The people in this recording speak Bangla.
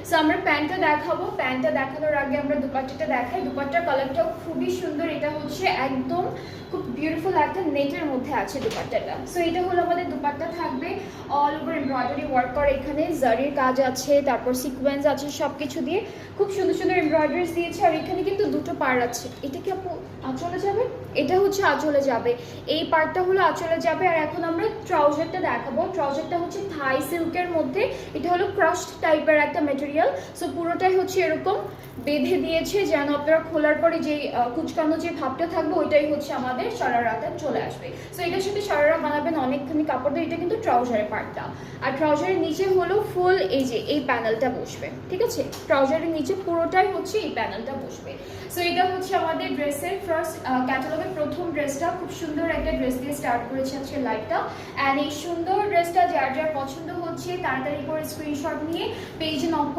সো আমরা প্যান্টটা দেখাবো, প্যান্টটা দেখানোর আগে আমরা দুপাট্টাটা দেখাই। দুপাট্টার কালারটাও খুবই সুন্দর, এটা হচ্ছে একদম খুব বিউটিফুল একটা নেটের মধ্যে আছে দুপাট্টাটা। সো এটা হলো আমাদের দুপাট্টা, থাকবে অল ওভার এমব্রয়ডারি ওয়ার্ক করা, এখানে জারির কাজ আছে, তারপর সিকোয়েন্স আছে, সব কিছু দিয়ে খুব সুন্দর সুন্দর এমব্রয়ডারিজ দিয়েছে। আর এখানে কিন্তু দুটো পার্ট আছে। এটা কি আপু আঁচলে যাবে? এটা হচ্ছে আঁচলে যাবে, এই পার্টটা হলো আঁচলে যাবে। আর এখন আমরা ট্রাউজারটা দেখাবো। ট্রাউজারটা হচ্ছে থাই সিল্কের মধ্যে, এটা হলো ক্রাশড টাইপের একটা মেটেরিয়াল। সো পুরোটাই হচ্ছে এরকম বেঁধে দিয়েছে যেন আপনারা খোলার পরে যে কুচকানো যে ভাবটা থাকবে ওইটাই হচ্ছে আমাদের সারারাতে চলে আসবে। সো এটার সাথে সারারা বানাবেন অনেকখানি কাপড় দিয়ে। এটা কিন্তু ট্রাউজারের পার্টটা। আর ট্রাউজারের নিচে হলো ফুল এই যে এই প্যানেলটা বসবে, ঠিক আছে? ট্রাউজারের নিচে পুরোটাই হচ্ছে এই প্যানেলটা বসবে। সো এটা হচ্ছে আমাদের ড্রেসের ফার্স্ট ক্যাটালগের প্রথম ড্রেসটা। খুব সুন্দর একটা ড্রেস দিয়ে স্টার্ট করেছে আজকে লাইভটা। অ্যান্ড এই সুন্দর ড্রেসটা যার যার পছন্দ হচ্ছে তাড়াতাড়ি করে স্ক্রিনশট নিয়ে পেজে নক করে